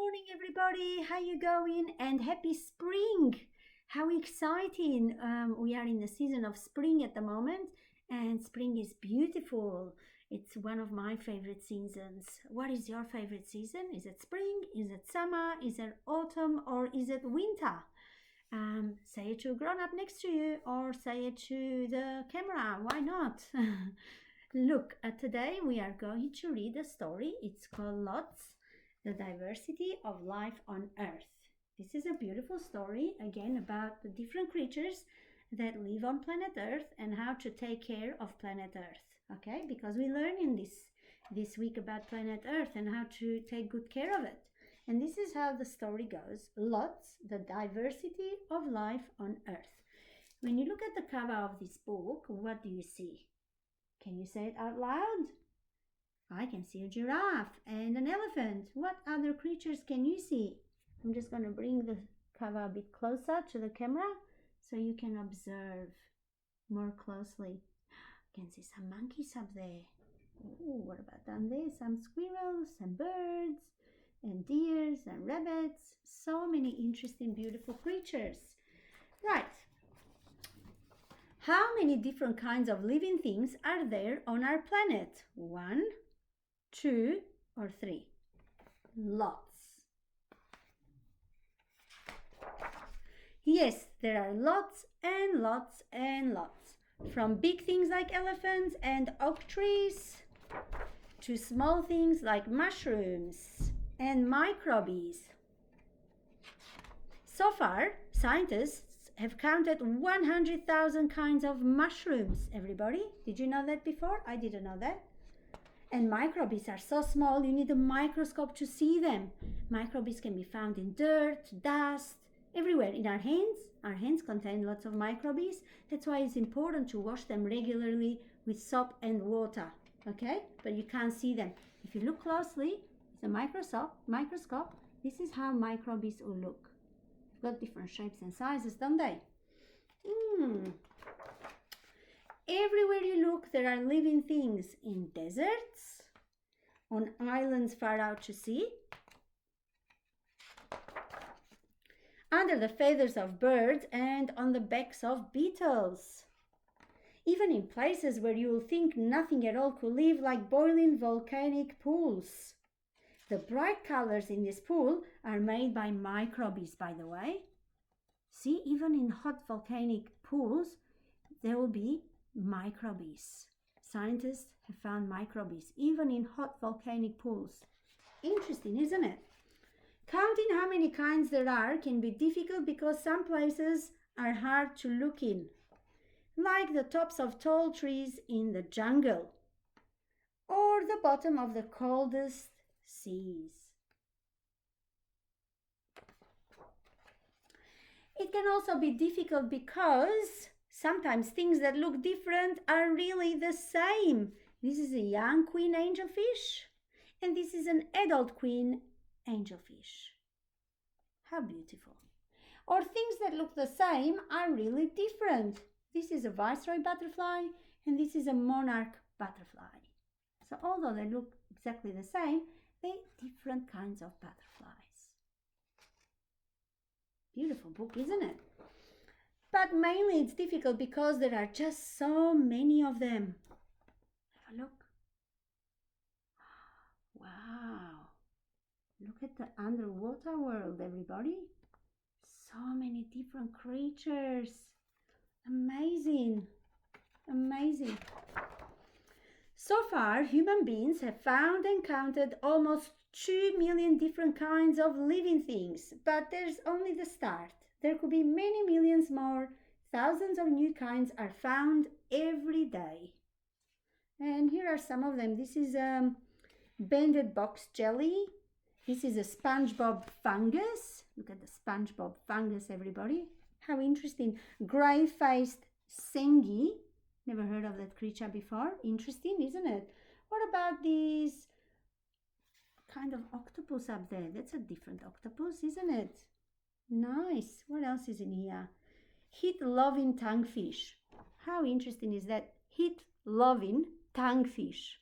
morning, everybody. How you going? And happy spring. How exciting. We are in the season of spring at the moment, and spring is beautiful. It's one of my favorite seasons. What is your favorite season? Is it spring? Is it summer? Is it autumn? Or is it winter? Say it to a grown up next to you, or say it to the camera. Why not? Look, today we are going to read a story. It's called Lots, the Diversity of Life on Earth. This is a beautiful story, again, about the different creatures that live on planet Earth and how to take care of planet Earth. Okay, because we learn in this week about planet Earth and how to take good care of it. And this is how the story goes. Lots, the Diversity of Life on Earth. When you look at the cover of this book, what do you see? Can you say it out loud? I can see a giraffe and an elephant. What other creatures can you see? I'm just going to bring the cover a bit closer to the camera so you can observe more closely. You can see some monkeys up there. Ooh, what about down there? Some squirrels and birds and deers and rabbits. So many interesting, beautiful creatures. Right. How many different kinds of living things are there on our planet? 1, 2, or 3? Lots. Yes, there are lots and lots and lots. From big things like elephants and oak trees to small things like mushrooms and microbes. So far, scientists have counted 100,000 kinds of mushrooms, everybody. Did you know that before? I didn't know that. And microbes are so small, you need a microscope to see them. Microbes can be found in dirt, dust, everywhere. In our hands. Our hands contain lots of microbes. That's why it's important to wash them regularly with soap and water. Okay? But you can't see them. If you look closely, with a microscope, this is how microbes will look. Got different shapes and sizes, don't they? Everywhere you look, there are living things in deserts, on islands far out to sea, under the feathers of birds, and on the backs of beetles. Even in places where you will think nothing at all could live, like boiling volcanic pools. The bright colors in this pool are made by microbes, by the way. See, even in hot volcanic pools, there will be microbes. Scientists have found microbes, even in hot volcanic pools. Interesting, isn't it? Counting how many kinds there are can be difficult because some places are hard to look in, like the tops of tall trees in the jungle, or the bottom of the coldest seas. It can also be difficult because sometimes things that look different are really the same. This is a young queen angelfish, and this is an adult queen angelfish. How beautiful. Or things that look the same are really different. This is a viceroy butterfly, and this is a monarch butterfly. So although they look exactly the same, they're different kinds of butterflies. Beautiful book, isn't it? But mainly it's difficult because there are just so many of them. Have a look. Wow. Look at the underwater world, everybody. So many different creatures. Amazing. Amazing. So far, human beings have found and counted almost 2 million different kinds of living things, but there's only the start. There could be many millions more. Thousands of new kinds are found every day. And here are some of them. This is banded box jelly. This is a SpongeBob fungus. Look at the SpongeBob fungus, everybody. How interesting. Gray-faced sengi. Never heard of that creature before. Interesting, isn't it? What about these kind of octopus up there? That's a different octopus, isn't it? Nice. What else is in here? Heat-loving tonguefish. How interesting is that? Heat-loving tonguefish.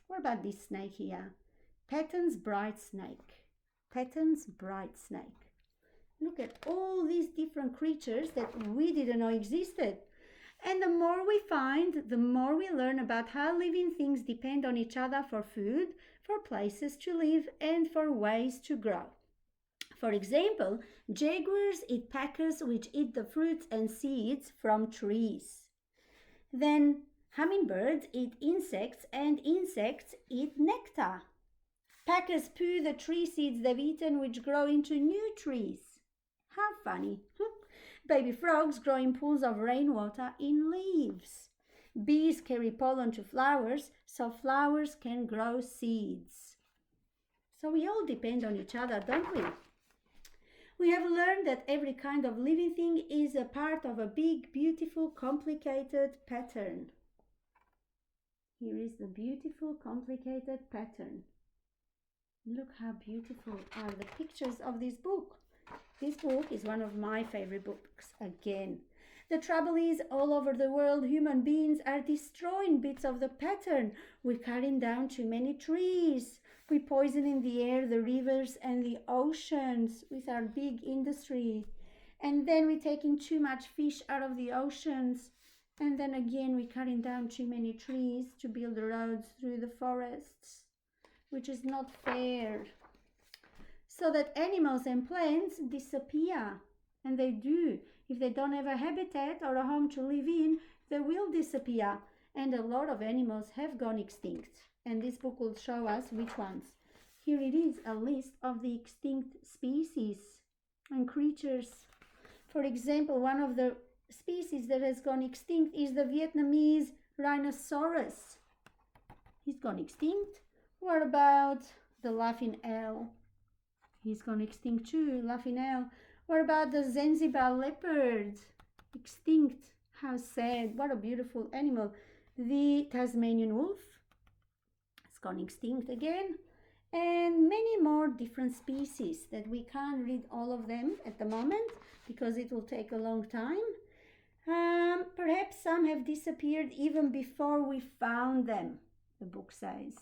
What about this snake here? Patton's bright snake. Patton's bright snake. Look at all these different creatures that we didn't know existed. And the more we find, the more we learn about how living things depend on each other for food, for places to live, and for ways to grow. For example, jaguars eat packers which eat the fruits and seeds from trees. Then hummingbirds eat insects and insects eat nectar. Packers poo the tree seeds they've eaten which grow into new trees. How funny. Baby frogs grow in pools of rainwater in leaves. Bees carry pollen to flowers so flowers can grow seeds. So we all depend on each other, don't we? We have learned that every kind of living thing is a part of a big, beautiful, complicated pattern. Here is the beautiful, complicated pattern. Look how beautiful are the pictures of this book. This book is one of my favorite books again. The trouble is, all over the world, human beings are destroying bits of the pattern. We're cutting down too many trees. We're poisoning the air, the rivers, and the oceans with our big industry. And then we're taking too much fish out of the oceans. And then again, we're cutting down too many trees to build roads through the forests, which is not fair. So that animals and plants disappear. And they do. If they don't have a habitat or a home to live in, they will disappear. And a lot of animals have gone extinct. And this book will show us which ones. Here it is, a list of the extinct species and creatures. For example, one of the species that has gone extinct is the Vietnamese rhinoceros. He's gone extinct. What about the laughing owl? He's gone extinct too, laughing owl. What about the Zanzibar leopard? Extinct. How sad. What a beautiful animal. The Tasmanian wolf. It's gone extinct again. And many more different species that we can't read all of them at the moment because it will take a long time. Perhaps some have disappeared even before we found them, the book says.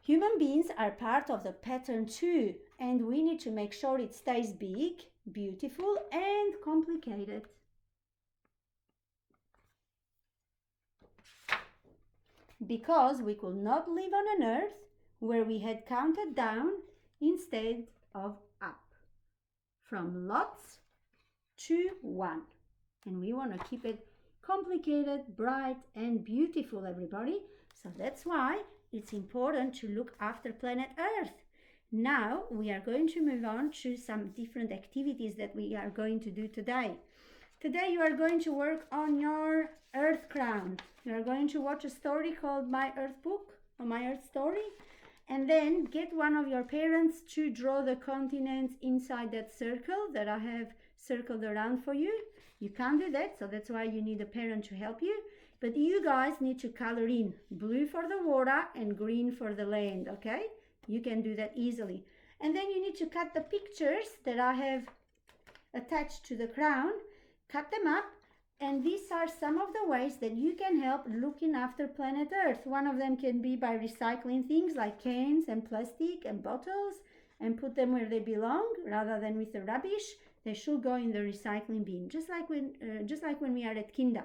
Human beings are part of the pattern too, and we need to make sure it stays big, beautiful, and complicated. Because we could not live on an earth where we had counted down instead of up. From lots to one. And we want to keep it complicated, bright, and beautiful, everybody. So that's why it's important to look after planet Earth. Now we are going to move on to some different activities that we are going to do today. Today you are going to work on your Earth crown. You are going to watch a story called My Earth Book or My Earth Story, and then get one of your parents to draw the continents inside that circle that I have circled around for you. You can't do that, so that's why you need a parent to help you. But you guys need to color in blue for the water and green for the land, okay? You can do that easily. And then you need to cut the pictures that I have attached to the crown, cut them up, and these are some of the ways that you can help looking after planet Earth. One of them can be by recycling things like cans and plastic and bottles and put them where they belong rather than with the rubbish. They should go in the recycling bin, just like when we are at kinder.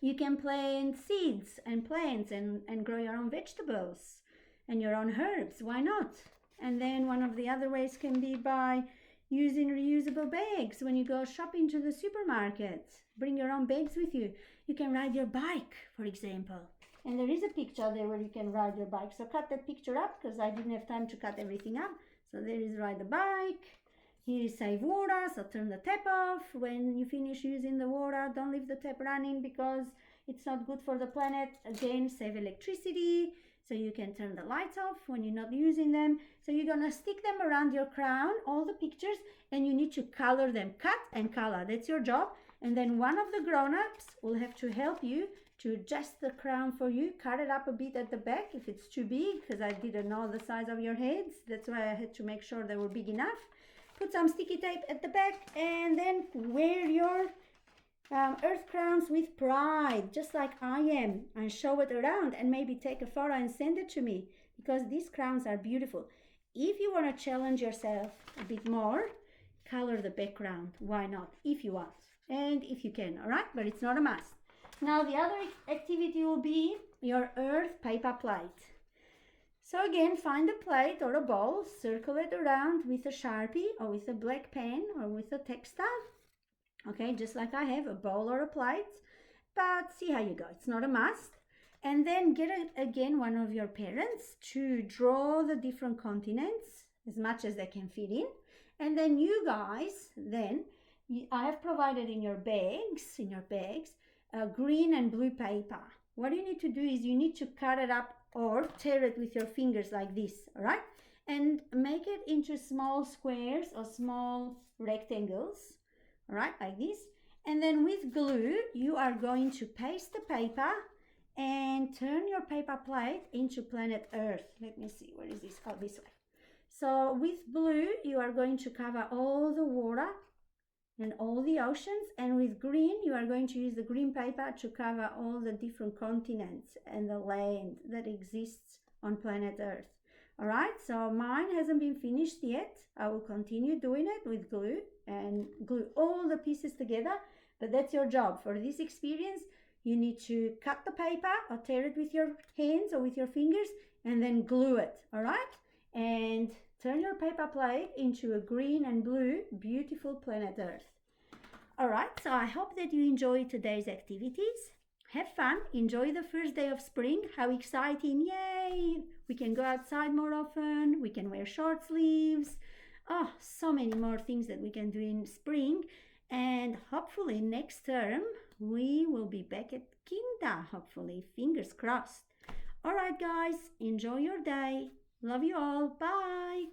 You can plant seeds and plants and grow your own vegetables and your own herbs. Why not? And then one of the other ways can be by using reusable bags when you go shopping to the supermarket. Bring your own bags with you. You can ride your bike, for example. And there is a picture there where you can ride your bike. So cut that picture up because I didn't have time to cut everything up. So there is ride the bike. Here is save water, so turn the tap off when you finish using the water. Don't leave the tap running because it's not good for the planet. Again, save electricity, so you can turn the lights off when you're not using them. So you're gonna stick them around your crown, all the pictures, and you need to color them. Cut and color, that's your job. And then one of the grown-ups will have to help you to adjust the crown for you. Cut it up a bit at the back if it's too big, because I didn't know the size of your heads. That's why I had to make sure they were big enough. Put some sticky tape at the back and then wear your earth crowns with pride, just like I am, and show it around and maybe take a photo and send it to me because these crowns are beautiful. If you want to challenge yourself a bit more, color the background. Why not? If you want and if you can, all right? But it's not a must. Now the other activity will be your earth paper plate. So again, find a plate or a bowl, circle it around with a Sharpie or with a black pen or with a textile. Okay, just like I have a bowl or a plate, but see how you go. It's not a must. And then get again one of your parents to draw the different continents as much as they can fit in. And then you guys, I have provided in your bags, green and blue paper. What you need to do is you need to cut it up or tear it with your fingers like this, all right? And make it into small squares or small rectangles, all right, like this. And then with glue, you are going to paste the paper and turn your paper plate into planet Earth. Let me see, where is this? Oh, this way. So with blue, you are going to cover all the water and all the oceans, and with green you are going to use the green paper to cover all the different continents and the land that exists on planet Earth. All right, so mine hasn't been finished yet. I will continue doing it with glue and glue all the pieces together, but that's your job. For this experience, you need to cut the paper or tear it with your hands or with your fingers and then glue it, all right? And turn your paper plate into a green and blue, beautiful planet Earth. All right, so I hope that you enjoyed today's activities. Have fun, enjoy the first day of spring. How exciting, yay! We can go outside more often, we can wear short sleeves. Oh, so many more things that we can do in spring. And hopefully next term, we will be back at Kinda, hopefully, fingers crossed. All right, guys, enjoy your day. Love you all. Bye.